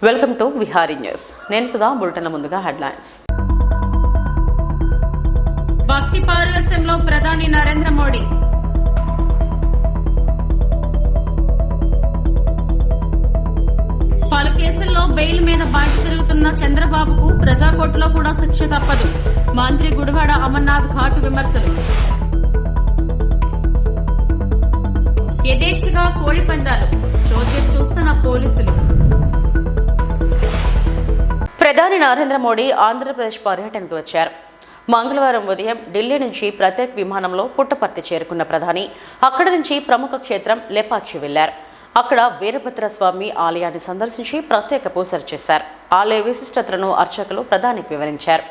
Welcome to Vihari news. నేను సుధా. బులెటిన్ల ముందుగా headlines. భక్తి పారవస్యంలో ప్రధాని నరేంద్ర మోడీ. పలు కేసుల్లో బెయిల్ మీద బయట తిరుగుతున్న చంద్రబాబుకు ప్రజాకోర్టులో కూడా శిక్ష తప్పదు. మంత్రి గుడివాడ అమర్నాథ్ ఘాటు విమర్శలు. యథేచ్ఛగా కోడి పందాలు చోద్యం చూస్తున్న పోలీసులు. ప్రధాని నరేంద్ర మోడీ ఆంధ్రప్రదేశ్ పర్యటనకు వచ్చారు. మంగళవారం ఉదయం ఢిల్లీ నుంచి ప్రత్యేక విమానంలో పుట్టపర్తి చేరుకున్న ప్రధాని అక్కడి నుంచి ప్రముఖ క్షేత్రం లేపాక్షి వెళ్లారు. అక్కడ వీరభద్రస్వామి ఆలయాన్ని సందర్శించి ప్రత్యేక పూజలు చేశారు. ఆలయ విశిష్టతలను అర్చకులు ప్రధానికి వివరించారు.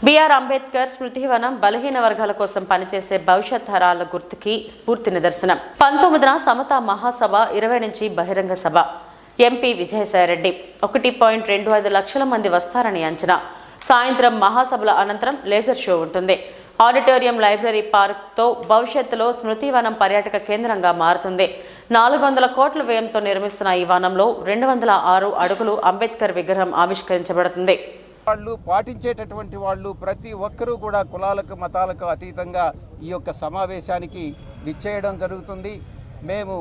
బిఆర్ అంబేద్కర్ స్మృతివనం బలహీన వర్గాల కోసం పనిచేసే భవిష్యత్ తరాల గుర్తుకి స్ఫూర్తి నిదర్శనం. 19న సమతా మహాసభ, 20 నుంచి బహిరంగ సభ. ఎంపీ విజయసాయిరెడ్డి 1.25 లక్షల మంది వస్తారని అంచనా. సాయంత్రం మహాసభల అనంతరం లేజర్ షో ఉంటుంది. ఆడిటోరియం, లైబ్రరీ, పార్క్తో భవిష్యత్తులో స్మృతివనం పర్యాటక కేంద్రంగా మారుతుంది. 400 కోట్ల వ్యయంతో నిర్మిస్తున్న ఈ వనంలో 206 అడుగులు అంబేద్కర్ విగ్రహం ఆవిష్కరించబడుతుంది. వాళ్ళు పాటించేటటువంటి వాళ్ళు ప్రతి ఒక్కరూ కూడా కులాలకు మతాలకు అతీతంగా ఈ యొక్క సమావేశానికి విచ్చేయడం జరుగుతుంది. మేము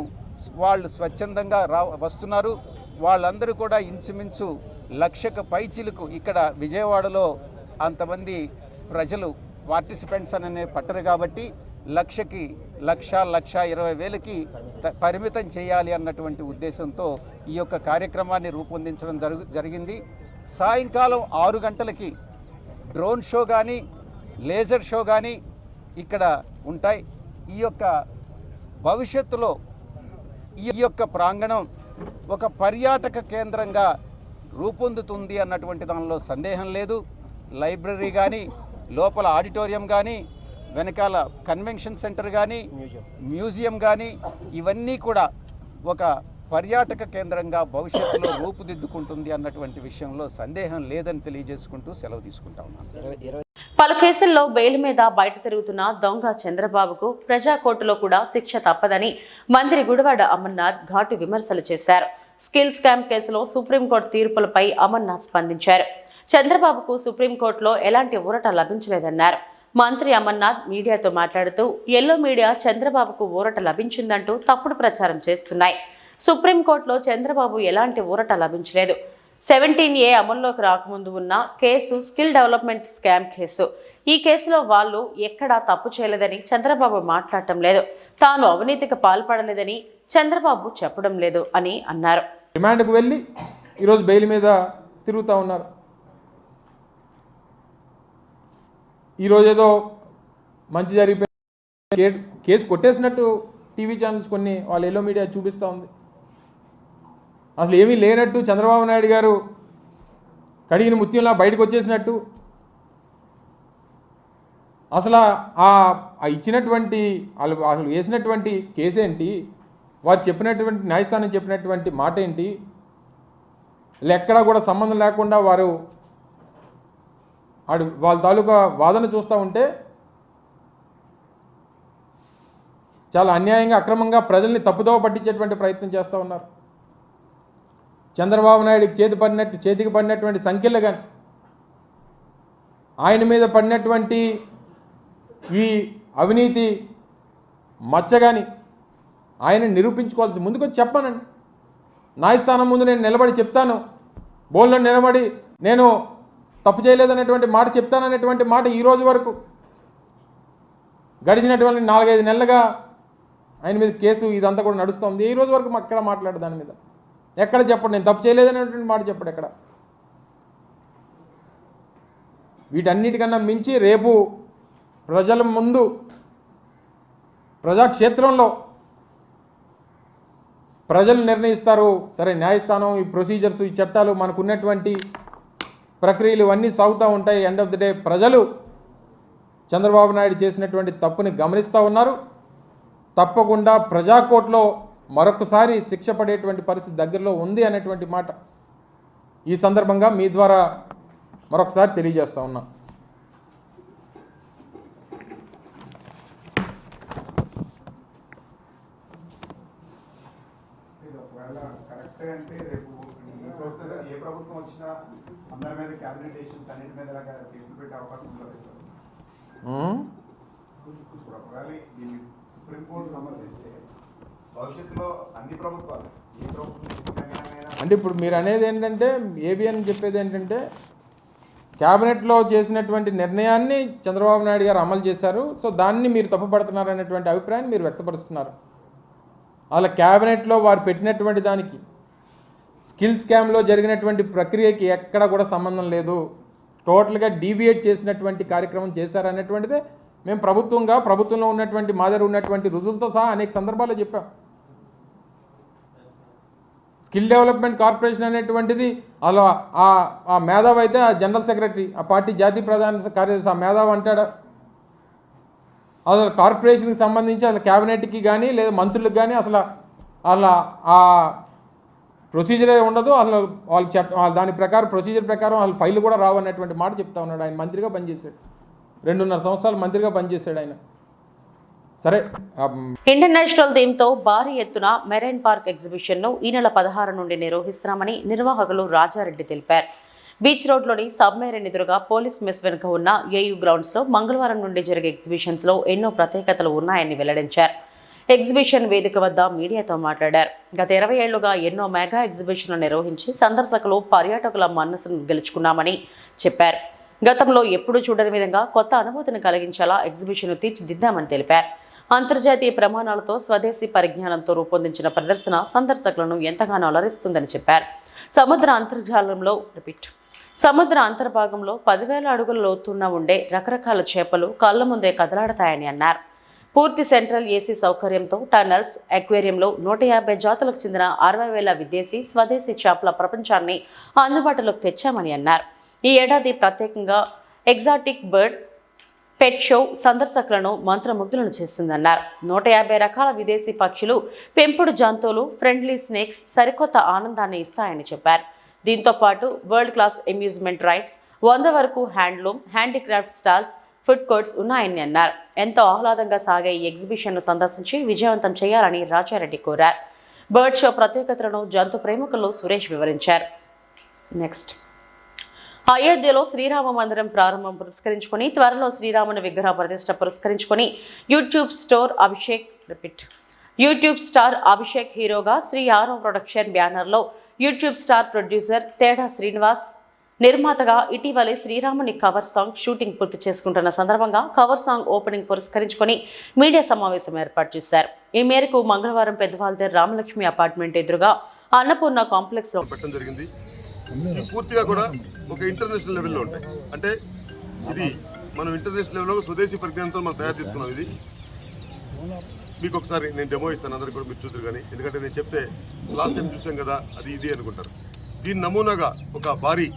వాళ్ళు స్వచ్ఛందంగా వస్తున్నారు. వాళ్ళందరూ కూడా ఇంచుమించు 1,00,000 పైచిలకు ఇక్కడ విజయవాడలో అంతమంది ప్రజలు పార్టిసిపెంట్స్ అనే పట్టరు కాబట్టి 1,00,000కి 1,20,000కి పరిమితం చేయాలి అన్నటువంటి ఉద్దేశంతో ఈ యొక్క కార్యక్రమాన్ని రూపొందించడం జరిగింది. సాయంకాలం 6 గంటలకి డ్రోన్ షో కానీ లేజర్ షో కానీ ఇక్కడ ఉంటాయి. ఈ యొక్క భవిష్యత్తులో ఈ యొక్క ప్రాంగణం ఒక పర్యాటక కేంద్రంగా రూపొందుతుంది అన్నటువంటి దానిలో సందేహం లేదు. లైబ్రరీ కానీ, లోపల ఆడిటోరియం కానీ, వెనకాల కన్వెన్షన్ సెంటర్ కానీ, మ్యూజియం కానీ ఇవన్నీ కూడా ఒక పర్యాటక కేంద్రంగా భవిష్యత్తులో రూపుదిద్దుకుంటుంది అన్నటువంటి విషయంలో సందేహం లేదని తెలియజేసుకుంటూ సెలవు తీసుకుంటా ఉన్నాను. పలు కేసుల్లో బెయిల్ మీద బయట తిరుగుతున్న దొంగ చంద్రబాబుకు ప్రజా కోర్టులో కూడా శిక్ష తప్పదని మంత్రి గుడివాడ అమర్నాథ్ ఘాటు విమర్శలు చేశారు. స్కిల్ స్కామ్ కేసులో సుప్రీంకోర్టు తీర్పులపై అమర్నాథ్ స్పందించారు. చంద్రబాబుకు సుప్రీంకోర్టులో ఎలాంటి ఊరట లభించలేదన్నారు. మంత్రి అమర్నాథ్ మీడియాతో మాట్లాడుతూ ఎల్లో మీడియా చంద్రబాబుకు ఊరట లభించిందంటూ తప్పుడు ప్రచారం చేస్తున్నాయి. సుప్రీంకోర్టులో చంద్రబాబు ఎలాంటి ఊరట లభించలేదు. 17A అమల్లోకి రాకముందు ఉన్న case skill development scam case. ఈ కేసులో వాళ్ళు ఎక్కడా తప్పు చేయలేదని చంద్రబాబు మాట్లాడటం లేదు. తాను అవినీతికి పాల్పడలేదని చంద్రబాబు చెప్పడం లేదు అని అన్నారు. రిమాండ్కు వెళ్ళి ఈరోజు బెయిల్ మీద తిరుగుతూ ఉన్నారు. ఈరోజు ఏదో మంచి జరిగిపోయి కేసు కొట్టేసినట్టు టీవీ ఛానల్స్ కొన్ని వాళ్ళ ఎల్లో మీడియా చూపిస్తూ ఉంది. అసలు ఏమీ లేనట్టు చంద్రబాబు నాయుడు గారు కడిగిన ముత్యంలా బయటకు వచ్చేసినట్టు, అసలు ఇచ్చినటువంటి అసలు వేసినటువంటి కేసు ఏంటి, వారు చెప్పినటువంటి న్యాయస్థానం చెప్పినటువంటి మాట ఏంటి, ఎక్కడా కూడా సంబంధం లేకుండా వారు వాళ్ళ తాలూకా వాదన చూస్తూ ఉంటే చాలా అన్యాయంగా అక్రమంగా ప్రజల్ని తప్పుదోవ పట్టించేటువంటి ప్రయత్నం చేస్తూ ఉన్నారు. చంద్రబాబు నాయుడికి చేతికి పడినటువంటి సంఖ్యలు కానీ, ఆయన మీద పడినటువంటి ఈ అవినీతి మచ్చ కానీ ఆయన నిరూపించుకోవాల్సి ముందుకొచ్చి చెప్పానండి. న్యాయస్థానం ముందు నేను నిలబడి చెప్తాను, బోల్లో నిలబడి నేను తప్పు చేయలేదనేటువంటి మాట చెప్తాననేటువంటి మాట ఈ రోజు వరకు గడిచినటువంటి 4-5 నెలలుగా ఆయన మీద కేసు ఇదంతా కూడా నడుస్తుంది. ఈ రోజు వరకు ఎక్కడ మాట్లాడు దాని మీద ఎక్కడ చెప్పండి, నేను తప్పు చేయలేదనేటువంటి మాట చెప్పడు ఎక్కడ. వీటన్నిటికన్నా మించి రేపు ప్రజల ముందు ప్రజాక్షేత్రంలో ప్రజలు నిర్ణయిస్తారు. సరే, న్యాయస్థానం ఈ ప్రొసీజర్స్ ఈ చట్టాలు మనకున్నటువంటి ప్రక్రియలు ఇవన్నీ సాగుతూ ఉంటాయి. ఎండ్ ఆఫ్ ది డే ప్రజలు చంద్రబాబు నాయుడు చేసినటువంటి తప్పుని గమనిస్తూ ఉన్నారు. తప్పకుండా ప్రజాకోర్టులో మరొకసారి శిక్ష పడేటువంటి పరిస్థితి దగ్గరలో ఉంది అనేటువంటి మాట ఈ సందర్భంగా మీ ద్వారా మరొకసారి తెలియజేస్తా ఉన్నా. అంటే రేపు ఏ ప్రభుత్వం వచ్చినా అందరి మీద క్యాబినెట్ డెసిషన్స్ అన్నిటి మీద కేసులు పెట్టే అవకాశం ఉంటుంది. ఒకవేళ దీన్ని సుప్రీంకోర్టు సమర్థిస్తే భవిష్యత్తులో అన్ని ప్రభుత్వాలు ఏ ప్రభుత్వం అంటే ఇప్పుడు మీరు అనేది ఏంటంటే ఏబిఎన్ చెప్పేది ఏంటంటే క్యాబినెట్లో చేసినటువంటి నిర్ణయాన్ని చంద్రబాబు నాయుడు గారు అమలు చేశారు, సో దాన్ని మీరు తప్పుపడుతున్నారు అనేటువంటి అభిప్రాయాన్ని మీరు వ్యక్తపరుస్తున్నారు. అలా క్యాబినెట్లో వారు పెట్టినటువంటి దానికి స్కిల్ స్కామ్లో జరిగినటువంటి ప్రక్రియకి ఎక్కడ కూడా సంబంధం లేదు. టోటల్గా డీవియేట్ చేసినటువంటి కార్యక్రమం చేశారనేటువంటిదే మేము ప్రభుత్వంలో ఉన్నటువంటి మా దగ్గర ఉన్నటువంటి రుజువులతో సహా అనేక సందర్భాల్లో చెప్పాం. స్కిల్ డెవలప్మెంట్ కార్పొరేషన్ అనేటువంటిది అలా ఆ మేధావి అయితే ఆ జనరల్ సెక్రటరీ, ఆ పార్టీ జాతీయ ప్రధాన కార్యదర్శి ఆ మేధావి అంటాడు. అసలు కార్పొరేషన్కి సంబంధించి అసలు క్యాబినెట్కి కానీ లేదా మంత్రులకు కానీ అసలు అలా ఆ ప్రొసీజరే ఉండదు. అసలు వాళ్ళ దాని ప్రకారం ప్రొసీజర్ ప్రకారం వాళ్ళ ఫైల్ కూడా రావన్నటువంటి మాట చెప్తా ఉన్నాడు. ఆయన మంత్రిగా పనిచేశాడు, 2.5 సంవత్సరాలు మంత్రిగా పనిచేశాడు ఆయన. సరే, ఇంటర్నేషనల్ థీమ్తో భారీ ఎత్తున మెరైన్ పార్క్ ఎగ్జిబిషన్ను ఈ నెల 16 నుండి నిర్వహిస్తున్నామని నిర్వాహకులు రాజారెడ్డి తెలిపారు. బీచ్ రోడ్లోని సబ్మెరైన్ ఎదురుగా పోలీస్ మెస్ వెనుక ఉన్న ఏయూ గ్రౌండ్స్లో మంగళవారం నుండి జరిగే ఎగ్జిబిషన్స్లో ఎన్నో ప్రత్యేకతలు ఉన్నాయని వెల్లడించారు. ఎగ్జిబిషన్ వేదిక వద్ద మీడియాతో మాట్లాడారు. గత 20 ఏళ్లుగా ఎన్నో మెగా ఎగ్జిబిషన్లు నిర్వహించి సందర్శకులు పర్యాటకుల మనసును గెలుచుకున్నామని చెప్పారు. గతంలో ఎప్పుడూ చూడని విధంగా కొత్త అనుభూతిని కలిగించేలా ఎగ్జిబిషన్ను తీర్చిదిద్దామని తెలిపారు. అంతర్జాతీయ ప్రమాణాలతో స్వదేశీ పరిజ్ఞానంతో రూపొందించిన ప్రదర్శన సందర్శకులను ఎంతగానో అలరిస్తుందని చెప్పారు. సముద్ర అంతర్భాగంలో 10,000 అడుగుల లోతున్న ఉండే రకరకాల చేపలు కళ్ల ముందే కదలాడతాయని అన్నారు. పూర్తి సెంట్రల్ ఏసీ సౌకర్యంతో టన్నల్స్, అక్వేరియంలో 150 జాతులకు చెందిన 60,000 విదేశీ, స్వదేశీ చేపల ప్రపంచాన్ని అందుబాటులోకి తెచ్చామని అన్నారు. ఈ ఏడాది ప్రత్యేకంగా ఎగ్జాటిక్ బర్డ్ పెట్ షో సందర్శకులను మంత్రముగ్ధులను చేస్తుందన్నారు. 150 రకాల విదేశీ పక్షులు, పెంపుడు జంతువులు, ఫ్రెండ్లీ స్నేక్స్ సరికొత్త ఆనందాన్ని ఇస్తాయని చెప్పారు. దీంతో పాటు వరల్డ్ క్లాస్ అమ్యూజ్మెంట్ రైడ్స్, 100 వరకు handloom, handicraft stalls, food courts ఉన్నాయని అన్నారు. ఎంతో ఆహ్లాదంగా సాగే ఈ ఎగ్జిబిషన్ను సందర్శించి విజయవంతం చేయాలని రాజారెడ్డి కోరారు. బర్డ్ షో ప్రత్యేకతలను జంతు ప్రేమికులు సురేష్ వివరించారు. నెక్స్ట్, అయోధ్యలో శ్రీరామ మందిరం ప్రారంభం పురస్కరించుకొని త్వరలో శ్రీరాముని విగ్రహ ప్రతిష్ఠ పురస్కరించుకొని యూట్యూబ్ స్టార్ అభిషేక్ హీరోగా శ్రీ యారవ్ ప్రొడక్షన్ బ్యానర్లో యూట్యూబ్ స్టార్ ప్రొడ్యూసర్ తేడా శ్రీనివాస్ నిర్మాతగా ఇటీవలే శ్రీరాముని కవర్ సాంగ్ షూటింగ్ పూర్తి చేసుకుంటున్న సందర్భంగా కవర్ సాంగ్ ఓపెనింగ్ పురస్కరించుకొని మీడియా సమావేశం ఏర్పాటు చేశారు. ఈ మేరకు మంగళవారం పెద్దవాల్తేరు రామలక్ష్మి అపార్ట్మెంట్ ఎదురుగా అన్నపూర్ణ కాంప్లెక్స్ లో పెట్టడం జరిగింది. పూర్తిగా కూడా ఒక ఇంటర్నేషనల్ లెవెల్లో ఉంటాయి. అంటే ఇది మనం ఇంటర్నేషనల్ లెవెల్లో స్వదేశీ పరిజ్ఞానంతో మనం తయారు చేసుకున్నాం. ఇది మీకు ఒకసారి నేను డెమో ఇస్తాను, అందరికీ కూడా మీరు చూద్దరు. కానీ ఎందుకంటే నేను చెప్తే లాస్ట్ టైం చూసాం కదా అది ఇది అనుకుంటారు. దీని నమూనాగా ఒక భారీ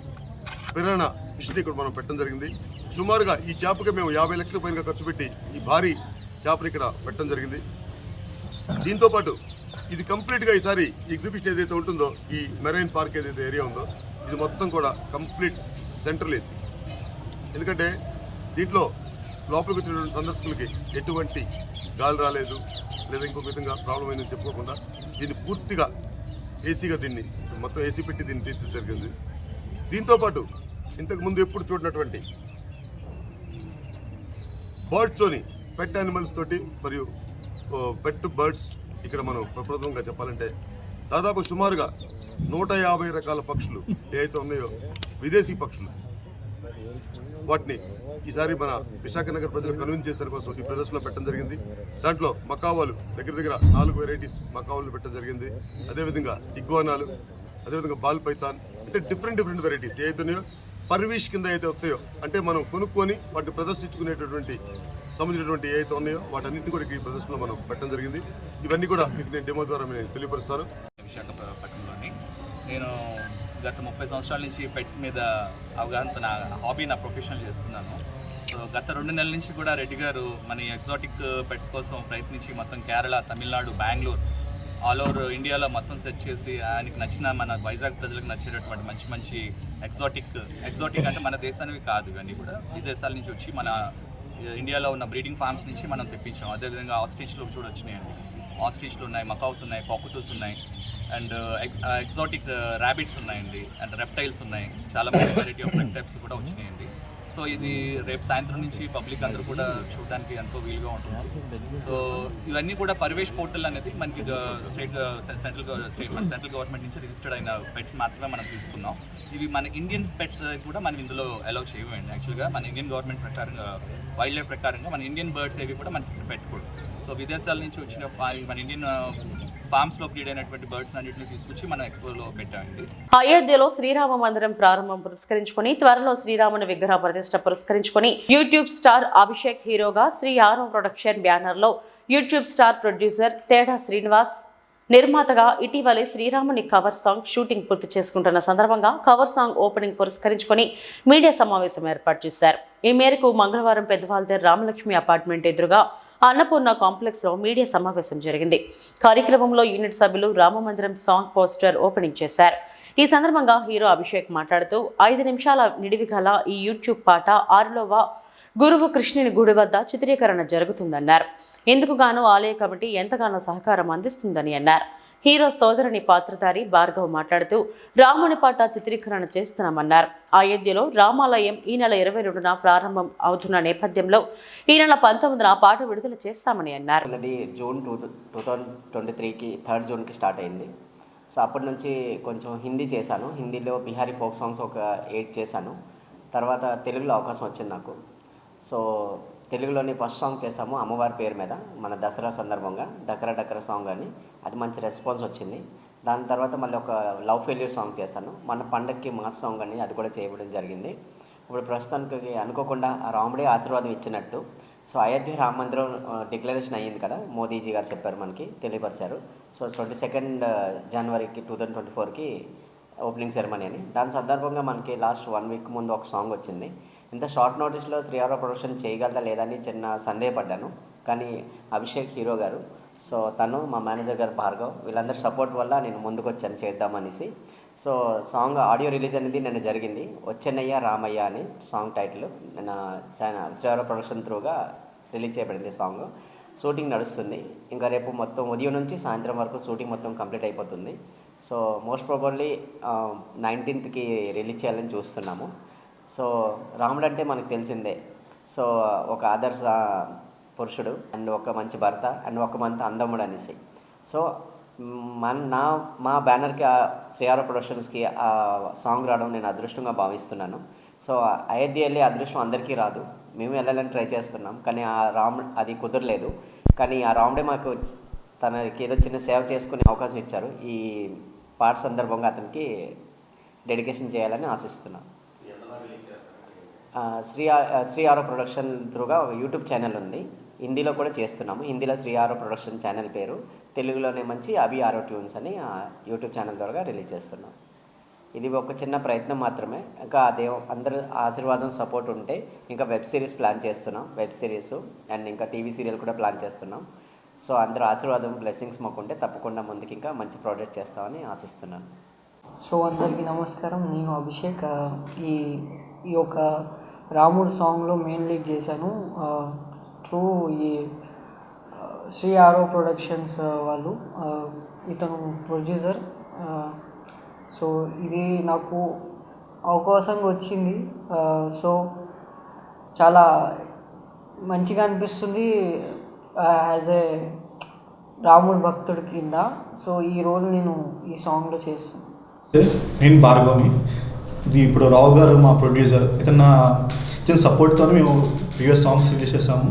పిరాణా ఫిష్ని ఇక్కడ మనం పెట్టడం జరిగింది. సుమారుగా ఈ చేపకి మేము 50 లక్షల పైన ఖర్చు పెట్టి ఈ భారీ చేపని ఇక్కడ పెట్టడం జరిగింది. దీంతోపాటు ఇది కంప్లీట్గా ఈసారి ఎగ్జిబిషన్ ఏదైతే ఉంటుందో, ఈ మెరైన్ పార్క్ ఏదైతే ఏరియా ఉందో, ఇది మొత్తం కూడా కంప్లీట్ సెంట్రల్ ఏసీ. ఎందుకంటే దీంట్లో లోపలికి వచ్చినటువంటి సందర్శకులకి ఎటువంటి గాలి రాలేదు లేదా ఇంకొక విధంగా ప్రాబ్లం అయిందని చెప్పుకోకుండా దీన్ని పూర్తిగా ఏసీగా దీన్ని మొత్తం ఏసీ పెట్టి దీన్ని తీర్చడం జరిగింది. దీంతోపాటు ఇంతకుముందు ఎప్పుడు చూడనటువంటి బర్డ్స్తోని పెట్ యానిమల్స్ తోటి మరియు పెట్ బర్డ్స్ ఇక్కడ మనం ప్రప్రథమంగా చెప్పాలంటే దాదాపు సుమారుగా 150 రకాల పక్షులు ఏవైతే ఉన్నాయో విదేశీ పక్షులు, వాటిని ఈసారి మన విశాఖ నగర ప్రజలు కన్విన్స్ చేసే కోసం ఈ ప్రదర్శనలో పెట్టడం జరిగింది. దాంట్లో మకావాలు దగ్గర 4 వెరైటీస్ మకావాలు పెట్టడం జరిగింది. అదేవిధంగా ఇగ్వానాలు, అదేవిధంగా బాల్ పైథాన్, అంటే డిఫరెంట్ వెరైటీస్ ఏవైతున్నాయో పర్వీష్ కింద అయితే వస్తాయో, అంటే మనం కొనుక్కొని వాటిని ప్రదర్శించుకునేటటువంటి సంబంధించినటువంటి ఏవైతే ఉన్నాయో వాటన్నింటినీ కూడా ఈ ప్రదర్శనలో మనం పెట్టడం జరిగింది. ఇవన్నీ కూడా మీకు నేను డెమో ద్వారా నేను తెలియపరుస్తాను. విశాఖపట్నంలోని నేను గత 30 సంవత్సరాల నుంచి పెట్స్ మీద అవగాహన, నా హాబీ, నా ప్రొఫెషనల్ చేసుకున్నాను. సో గత 2 నెలల నుంచి కూడా రెడ్డి గారు మన ఎగ్జాటిక్ పెట్స్ కోసం ప్రయత్నించి మొత్తం కేరళ, తమిళనాడు, బెంగళూరు, ఆల్ ఓవర్ ఇండియాలో మొత్తం సెర్చ్ చేసి ఆయనకి నచ్చిన, మన వైజాగ్ ప్రజలకు నచ్చేటటువంటి మంచి ఎగ్జాటిక్ అంటే మన దేశానివి కాదు, ఇవన్నీ కూడా విదేశాల నుంచి వచ్చి మన ఇండియాలో ఉన్న బ్రీడింగ్ ఫార్మ్స్ నుంచి మనం తెప్పించాం. అదేవిధంగా ఆస్ట్రిచ్లో కూడా వచ్చినాయండి. ఆస్ట్రిచ్లు ఉన్నాయి, మకావ్స్ ఉన్నాయి, కాకటూస్ ఉన్నాయి, అండ్ ఎగ్జాటిక్ ర్యాబిట్స్ ఉన్నాయండి, అండ్ రెప్టైల్స్ ఉన్నాయి. చాలా మంది వెరైటీ ఆఫ్ రెప్టైల్స్ కూడా వచ్చినాయండి. సో ఇది రేపు సాయంత్రం నుంచి పబ్లిక్ అందరూ కూడా చూడడానికి ఎంతో వీలుగా ఉంటుంది. సో ఇవన్నీ కూడా పరివేష్ పోర్టల్ అనేది మనకి సెంట్రల్ గవర్నమెంట్ నుంచి రిజిస్టర్డ్ అయిన పెట్స్ మాత్రమే మనం తీసుకున్నాం. ఇవి మన ఇండియన్ పెట్స్ కూడా మనం ఇందులో అలౌ చేయమండి. యాక్చువల్గా మన ఇండియన్ గవర్నమెంట్ ప్రకారంగా, వైల్డ్ లైఫ్ ప్రకారంగా మన ఇండియన్ బర్డ్స్ ఏవి కూడా మనకి పెట్టకూడదు. సో విదేశాల నుంచి వచ్చిన మన ఇండియన్ ఫార్మ్స్లో బ్రీడ్ అయినటువంటి బర్డ్స్ అన్నింటినీ తీసుకొచ్చి మనం ఎక్స్పోలో పెట్టామండి. అయోధ్యలో శ్రీరామ మందిరం ప్రారంభం పురస్కరించుకొని త్వరలో శ్రీరాముని విగ్రహ ప్రతిష్ఠ పురస్కరించుకొని యూట్యూబ్ స్టార్ అభిషేక్ హీరోగా శ్రీ యారవ్ ప్రొడక్షన్ బ్యానర్లో యూట్యూబ్ స్టార్ ప్రొడ్యూసర్ తేడా శ్రీనివాస్ నిర్మాతగా ఇటీవలే శ్రీరాముని కవర్ సాంగ్ షూటింగ్ పూర్తి చేసుకుంటున్న సందర్భంగా కవర్ సాంగ్ ఓపెనింగ్ పురస్కరించుకొని మీడియా సమావేశం ఏర్పాటు చేశారు. ఈ మేరకు మంగళవారం పెద్దవాల్తేరు రామలక్ష్మి అపార్ట్మెంట్ ఎదురుగా అన్నపూర్ణ కాంప్లెక్స్ లో మీడియా సమావేశం జరిగింది. కార్యక్రమంలో యూనిట్ సభ్యులు రామమందిరం సాంగ్ పోస్టర్ ఓపెనింగ్ చేశారు. ఈ సందర్భంగా హీరో అభిషేక్ మాట్లాడుతూ 5 నిమిషాల నిడివి గల ఈ యూట్యూబ్ పాట 6వ గురువు కృష్ణుని గుడి వద్ద చిత్రీకరణ జరుగుతుందన్నారు. ఇందుకు గాను ఆలయ కమిటీ ఎంతగానో సహకారం అందిస్తుందని అన్నారు. హీరో సోదరుని పాత్రధారి భార్గవ్ మాట్లాడుతూ రాముని పాట చిత్రీకరణ చేస్తున్నామన్నారు. అయోధ్యలో రామాలయం ఈ నెల 22న ప్రారంభం అవుతున్న నేపథ్యంలో ఈ నెల 19న పాట విడుదల చేస్తామని అన్నారు. జూన్ 2023కి 3rd జూన్కి స్టార్ట్ అయింది. సో అప్పటి నుంచి కొంచెం హిందీ చేశాను. హిందీలో బిహారీ ఫోక్ సాంగ్స్ ఒక 8 చేశాను. తర్వాత తెలుగులో అవకాశం వచ్చింది నాకు. సో తెలుగులోని ఫస్ట్ సాంగ్ చేసాము అమ్మవారి పేరు మీద, మన దసరా సందర్భంగా డకరా డకరా సాంగ్ అని. అది మంచి రెస్పాన్స్ వచ్చింది. దాని తర్వాత మళ్ళీ ఒక లవ్ ఫెయిల్యూర్ సాంగ్ చేశాను. మన పండగకి మాస్ సాంగ్ అని అది కూడా చేయడం జరిగింది. ఇప్పుడు ప్రస్తుతానికి అనుకోకుండా రాముడే ఆశీర్వాదం ఇచ్చినట్టు సో అయోధ్య రామ మందిరం డిక్లరేషన్ అయ్యింది కదా, మోదీజీ గారు చెప్పారు, మనకి తెలియపరిచారు. సో 22 జనవరికి 2024కి ఓపెనింగ్ సెరమనీ అని. దాని సందర్భంగా మనకి లాస్ట్ 1 వీక్ ముందు ఒక సాంగ్ వచ్చింది. ఇంత షార్ట్ నోటీస్లో శ్రీయారవ్ ప్రొడక్షన్ చేయగలదా లేదని చిన్న సందేహపడ్డాను. కానీ అభిషేక్ హీరో గారు, సో తను, మా మేనేజర్ గారు భార్గవ్, వీళ్ళందరి సపోర్ట్ వల్ల నేను ముందుకు వచ్చాను చేద్దామనేసి. సో సాంగ్ ఆడియో రిలీజ్ అనేది నిన్న జరిగింది. వచ్చెన్నయ్య రామయ్య అని సాంగ్ టైటిల్ నిన్న శ్రీయారవ్ ప్రొడక్షన్ త్రూగా రిలీజ్ చేయబడింది. సాంగ్ షూటింగ్ నడుస్తుంది. ఇంకా రేపు మొత్తం ఉదయం నుంచి సాయంత్రం వరకు షూటింగ్ మొత్తం కంప్లీట్ అయిపోతుంది. So most probably 19th release చేయాలని చూస్తున్నాము. సో రాముడు అంటే మనకు తెలిసిందే. సో ఒక ఆదర్శ పురుషుడు అండ్ ఒక మంచి భర్త అండ్ ఒక మంచి అందముడు అనేసి. సో మా బ్యానర్కి శ్రీఆర్ ప్రొడక్షన్స్కి ఆ సాంగ్ రావడం నేను అదృష్టంగా భావిస్తున్నాను. సో అయోధ్య వెళ్ళే అదృష్టం అందరికీ రాదు. మేము వెళ్ళాలని ట్రై చేస్తున్నాం, కానీ ఆ రాముడు అది కుదరలేదు. కానీ ఆ రాముడే మాకు తనకి ఏదో చిన్న సేవ చేసుకునే అవకాశం ఇచ్చారు. ఈ పాట సందర్భంగా అతనికి డెడికేషన్ చేయాలని ఆశిస్తున్నాను. శ్రీఆర్ ప్రొడక్షన్ త్రూగా యూట్యూబ్ ఛానల్ ఉంది. హిందీలో కూడా చేస్తున్నాము. హిందీలో శ్రీఆర్ ప్రొడక్షన్ ఛానల్ పేరు, తెలుగులోనే మంచి అభి ఆరో ట్యూన్స్ అని యూట్యూబ్ ఛానల్ ద్వారా రిలీజ్ చేస్తున్నాం. ఇది ఒక చిన్న ప్రయత్నం మాత్రమే. ఇంకా అందరూ ఆశీర్వాదం సపోర్ట్ ఉంటే ఇంకా వెబ్ సిరీస్ ప్లాన్ చేస్తున్నాం. వెబ్ సిరీస్ అండ్ ఇంకా టీవీ సీరియల్ కూడా ప్లాన్ చేస్తున్నాం. సో అందరూ ఆశీర్వాదం బ్లెస్సింగ్స్ మాకుంటే తప్పకుండా ముందుకు ఇంకా మంచి ప్రాజెక్ట్ చేస్తామని ఆశిస్తున్నాను. సో అందరికీ నమస్కారం. నేను అభిషేక్. ఈ యొక్క రాముడు సాంగ్లో మెయిన్ లీడ్ చేశాను త్రూ ఈ శ్రీఆర్ ప్రొడక్షన్స్ వాళ్ళు. ఇతను ప్రొడ్యూసర్. సో ఇది నాకు అవకాశంగా వచ్చింది. సో చాలా మంచిగా అనిపిస్తుంది యాజ్ ఏ రాముడు భక్తుడి కింద. సో ఈ రోల్ నేను ఈ సాంగ్లో చేస్తున్నాను. నేను భార్గవ్ని. ఇది ఇప్పుడు రావు గారు మా ప్రొడ్యూసర్. ఇతని సపోర్ట్తో మేము ప్రీవియస్ సాంగ్స్ రిలీజ్ చేసాము.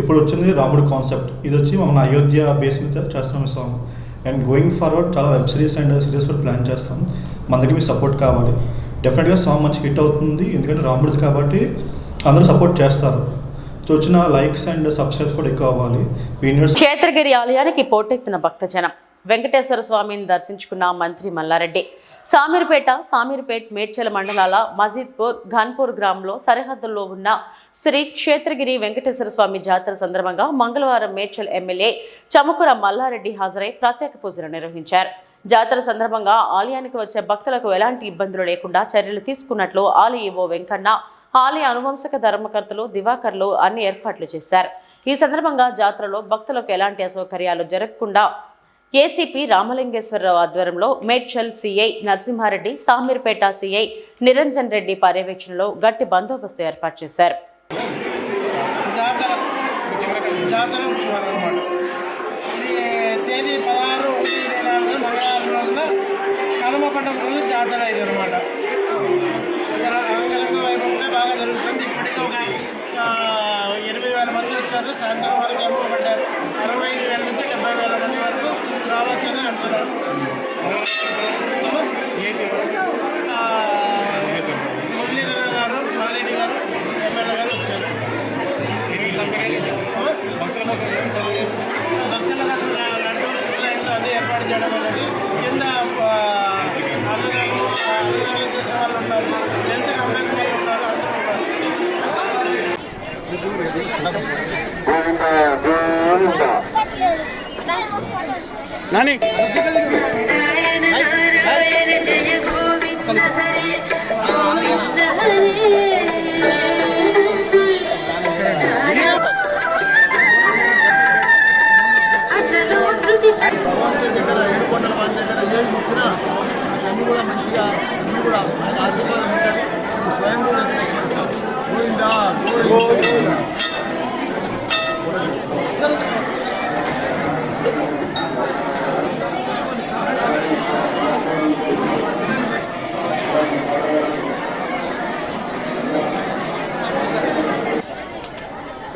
ఇప్పుడు వచ్చింది రాముడు కాన్సెప్ట్. ఇది వచ్చి మన అయోధ్య బేస్ మీద చేస్తాం ఈ సాంగ్. అండ్ గోయింగ్ ఫార్వర్డ్ చాలా వెబ్ సిరీస్ అండ్ సిరీస్ కూడా ప్లాన్ చేస్తాం. మన దగ్గర మీ సపోర్ట్ కావాలి. డెఫినెట్గా సాంగ్ మంచి హిట్ అవుతుంది, ఎందుకంటే రాముడిది కాబట్టి అందరూ సపోర్ట్ చేస్తారు. సో వచ్చిన లైక్స్ అండ్ సబ్స్క్రైబ్స్ కూడా ఎక్కువ అవ్వాలి. క్షేత్రగిరి ఆలయానికి పోటెత్తిన భక్తజనం. వెంకటేశ్వర స్వామిని దర్శించుకున్న మంత్రి మల్లారెడ్డి సామీర్పేట్ మేడ్చల మండలాల మజీద్పూర్ ఘన్పూర్ గ్రామంలో సరిహద్దుల్లో ఉన్న శ్రీ క్షేత్రగిరి వెంకటేశ్వర స్వామి జాతర సందర్భంగా మంగళవారం మేడ్చల్ ఎమ్మెల్యే చముకుర మల్లారెడ్డి హాజరై ప్రత్యేక పూజలు నిర్వహించారు. జాతర సందర్భంగా ఆలయానికి వచ్చే భక్తులకు ఎలాంటి ఇబ్బందులు లేకుండా చర్యలు తీసుకున్నట్లు ఆలయ ఈవో వెంకన్న, ఆలయ అనువంశక ధర్మకర్తలు దివాకర్లు అన్ని ఏర్పాట్లు చేశారు. ఈ సందర్భంగా జాతరలో భక్తులకు ఎలాంటి అసౌకర్యాలు జరగకుండా ఏసీపీ రామలింగేశ్వరరావు ఆధ్వర్యంలో మేడ్చల్ సిఐ నరసింహారెడ్డి, సామీర్పేట సిఐ నిరంజన్ రెడ్డి పర్యవేక్షణలో గట్టి బందోబస్తు ఏర్పాటు చేశారు. తేదీ 16/1/24 మంగళవారం రోజున కనుమపడ్డం రోజు జాతర ఇది అనమాట. అంగరంగ వైభవంగా బాగా జరుగుతుంది. ఇప్పటికీ ఒక 8,000 మంది వచ్చారు. సాయంత్రం వరకు కనుమపడ్డారు. 65,000 నుంచి 70,000 మంది వరకు రావచ్చని అంచనా. మురళీధర గారు, మల్రెడ్డి గారు, ఎమ్మెల్యే గారు వచ్చారు. భక్తుల లడ్డు లైన్లు అన్నీ ఏర్పాటు చేయడం అనేది కింద అన్నదానం చేసే వాళ్ళు ఉన్నారు, హెల్త్ కంప్లైంట్స్ వాళ్ళు ఉన్నారు, ఏడుకొండల వారి దగ్గర ఏది మొక్కినా అన్నీ కూడా మంచిగా అన్నీ కూడా ఆయన ఆశీర్వాదం ఉంటుంది. స్వయం కూడా గోవిందా గోవిందా.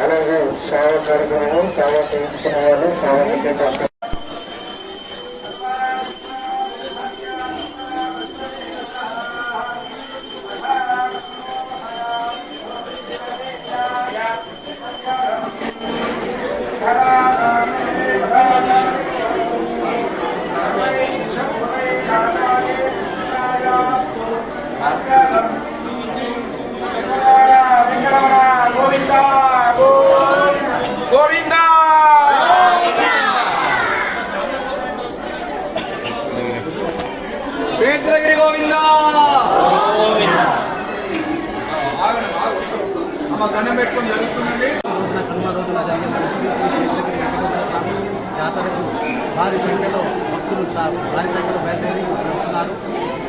అలాగే సేవ కార్యక్రమం సేవ చేయించిన వాళ్ళు సేవ క్షేత్రగిరి గోవిందా దండం పెట్టుకొని జరుగుతుందండి. కనుమ రోజున జరిగిన క్షేత్రగిరి వెంకటేశ్వర స్వామి జాతరకు భారీ సంఖ్యలో భక్తులు భారీ సంఖ్యలో బయలుదేరి వస్తున్నారు.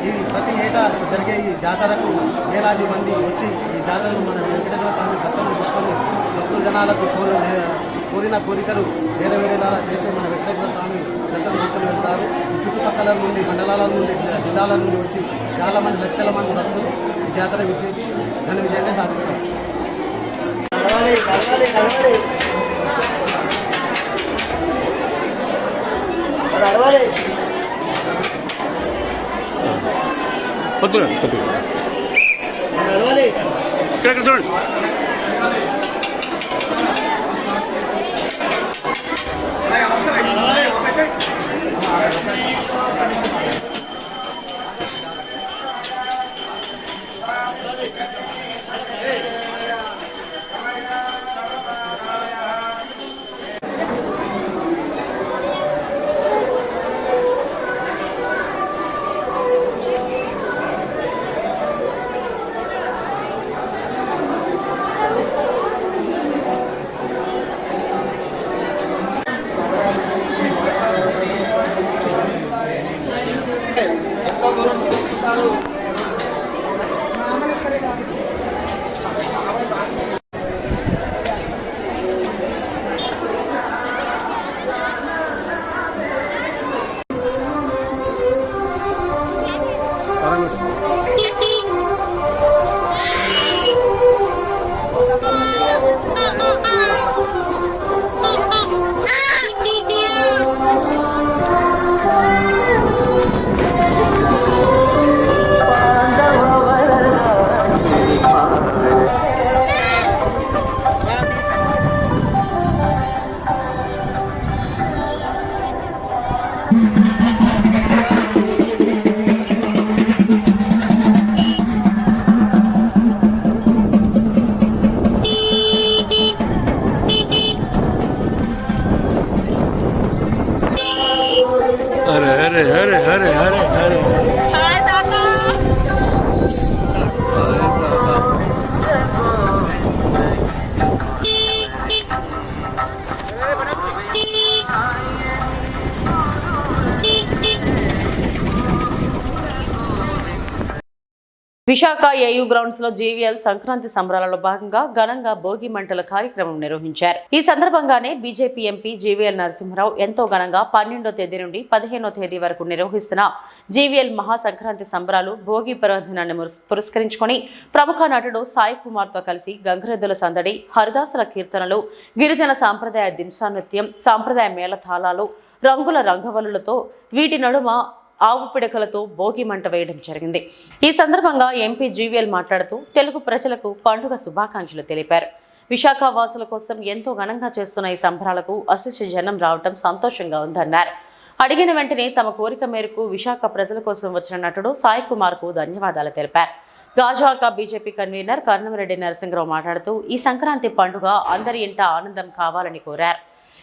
ఈ ప్రతి ఏటా జరిగే ఈ జాతరకు వేలాది మంది వచ్చి ఈ జాతరను మన వెంకటేశ్వర స్వామి దర్శనం తీసుకొని భక్తుల జనాలకు కోరిన కోరికలు వేరే వేరేలా చేసే మన వెంకటేశ్వర స్వామి దర్శనం తీసుకొని వెళ్తారు. చుట్టుపక్కల నుండి మండలాల నుండి జిల్లాల నుండి వచ్చి చాలామంది లక్షల మంది భక్తులు ఈ జాతర విచ్చేసి ఘన విజయంగా సాధిస్తారు. విశాఖ ఏయూ గ్రౌండ్స్ లో జీవీఎల్ సంక్రాంతి సంబరాలలో భాగంగా ఘనంగా భోగి మంటల కార్యక్రమం నిర్వహించారు. ఈ సందర్భంగానే బీజేపీ ఎంపీ జీవీఎల్ నరసింహరావు ఎంతో ఘనంగా 12వ తేదీ నుండి 15వ తేదీ వరకు నిర్వహిస్తున్న జీవీఎల్ మహా సంక్రాంతి సంబరాలు భోగి పర్వదినాన్ని పురస్కరించుకొని ప్రముఖ నటుడు సాయి కుమార్ తో కలిసి గంగరెద్దుల సందడి, హరిదాసుల కీర్తనలు, గిరిజన సాంప్రదాయ దింసా నృత్యం, సాంప్రదాయ మేళతాళాలు, రంగుల రంగవల్లులతో వీటి నడుమ ఆవు పిడకలతో భోగి మంట వేయడం జరిగింది. ఈ సందర్భంగా ఎంపీ జీవీఎల్ మాట్లాడుతూ తెలుగు ప్రజలకు పండుగ శుభాకాంక్షలు తెలిపారు. విశాఖ వాసుల కోసం ఎంతో ఘనంగా చేస్తున్న ఈ సంబరాలకు అశేష జనం రావడం సంతోషంగా ఉందన్నారు. అడిగిన వెంటనే తమ కోరిక మేరకు విశాఖ ప్రజల కోసం వచ్చిన నటుడు సాయి కుమార్ కు ధన్యవాదాలు తెలిపారు. గాజువాక బీజేపీ కన్వీనర్ కర్ణంరెడ్డి నరసింహరావు మాట్లాడుతూ ఈ సంక్రాంతి పండుగ అందరి ఇంట ఆనందం కావాలని కోరారు.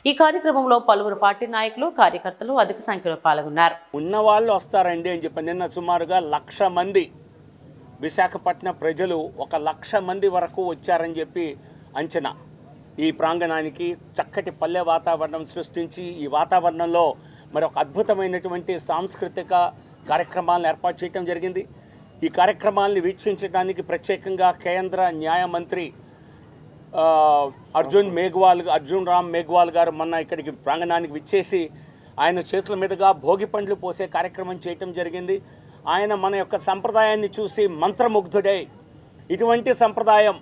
ఈ కార్యక్రమంలో పలువురు పార్టీ నాయకులు, కార్యకర్తలు అధిక సంఖ్యలో పాల్గొన్నారు. ఉన్న వాళ్ళు వస్తారండి అని చెప్పి నిన్న సుమారుగా 1,00,000 మంది విశాఖపట్నం ప్రజలు 1,00,000 మంది వరకు వచ్చారని చెప్పి అంచనా. ఈ ప్రాంగణానికి చక్కటి పల్లె వాతావరణం సృష్టించి ఈ వాతావరణంలో మరి ఒక అద్భుతమైనటువంటి సాంస్కృతిక కార్యక్రమాలను ఏర్పాటు చేయడం జరిగింది. ఈ కార్యక్రమాలను వీక్షించడానికి ప్రత్యేకంగా కేంద్ర న్యాయ మంత్రి అర్జున్ రామ్ మేఘ్వాల్ గారు మొన్న ఇక్కడికి ప్రాంగణానికి విచ్చేసి ఆయన చేతుల మీదుగా భోగి పండ్లు పోసే కార్యక్రమం చేయటం జరిగింది. ఆయన మన యొక్క సంప్రదాయాన్ని చూసి మంత్రముగ్ధుడై ఇటువంటి సంప్రదాయం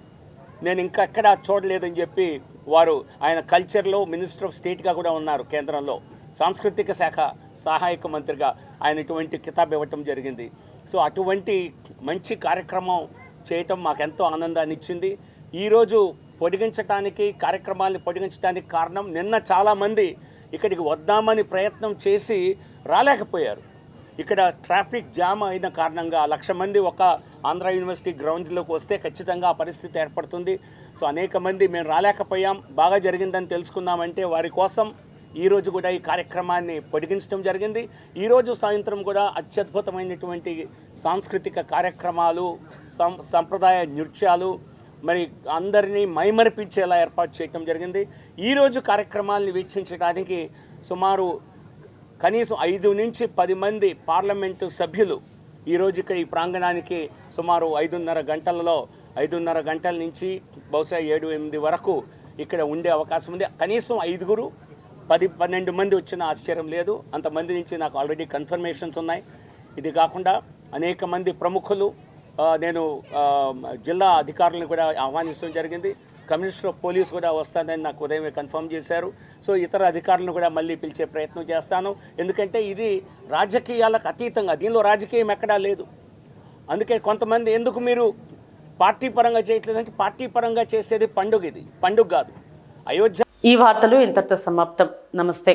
నేను ఇంకా ఎక్కడా చూడలేదని చెప్పి వారు ఆయన కల్చర్లో మినిస్టర్ ఆఫ్ స్టేట్గా కూడా ఉన్నారు. కేంద్రంలో సాంస్కృతిక శాఖ సహాయక మంత్రిగా ఆయన ఇటువంటి కితాబ్ ఇవ్వటం జరిగింది. సో అటువంటి మంచి కార్యక్రమం చేయటం మాకెంతో ఆనందాన్ని ఇచ్చింది. ఈరోజు కార్యక్రమాన్ని పొడిగించడానికి కారణం నిన్న చాలామంది ఇక్కడికి వద్దామని ప్రయత్నం చేసి రాలేకపోయారు. ఇక్కడ ట్రాఫిక్ జామ్ అయిన కారణంగా 1,00,000 మంది ఒక ఆంధ్ర యూనివర్సిటీ గ్రౌండ్స్లోకి వస్తే ఖచ్చితంగా ఆ పరిస్థితి ఏర్పడుతుంది. సో అనేక మంది మేము రాలేకపోయాం, బాగా జరిగిందని తెలుసుకున్నామంటే వారి కోసం ఈరోజు కూడా ఈ కార్యక్రమాన్ని పొడిగించడం జరిగింది. ఈరోజు సాయంత్రం కూడా అత్యద్భుతమైనటువంటి సాంస్కృతిక కార్యక్రమాలు, సంప్రదాయ నృత్యాలు మరి అందరినీ మైమరిపించేలా ఏర్పాటు చేయడం జరిగింది. ఈరోజు కార్యక్రమాలను వీక్షించడానికి సుమారు కనీసం 5 నుంచి 10 మంది పార్లమెంటు సభ్యులు ఈరోజు ఇక్కడ ఈ ప్రాంగణానికి సుమారు 5:30 గంటల నుంచి బహుశా 7-8 వరకు ఇక్కడ ఉండే అవకాశం ఉంది. కనీసం 5, 10-12 మంది వచ్చిన ఆశ్చర్యం లేదు. అంతమంది నుంచి నాకు ఆల్రెడీ కన్ఫర్మేషన్స్ ఉన్నాయి. ఇది కాకుండా అనేక మంది ప్రముఖులు, నేను జిల్లా అధికారులను కూడా ఆహ్వానించడం జరిగింది. కమిషనర్ ఆఫ్ పోలీస్ కూడా వస్తానని నాకు ఉదయమే కన్ఫర్మ్ చేశారు. సో ఇతర అధికారులను కూడా మళ్ళీ పిలిచే ప్రయత్నం చేస్తాను. ఎందుకంటే ఇది రాజకీయాలకు అతీతంగా, దీనిలో రాజకీయం ఎక్కడా లేదు. అందుకే కొంతమంది ఎందుకు మీరు పార్టీ పరంగా చేయట్లేదంటే, పార్టీ పరంగా చేసేది పండుగ, ఇది పండుగ కాదు. అయోధ్య. ఈ వార్తలు ఇంతటితో సమాప్తం. నమస్తే.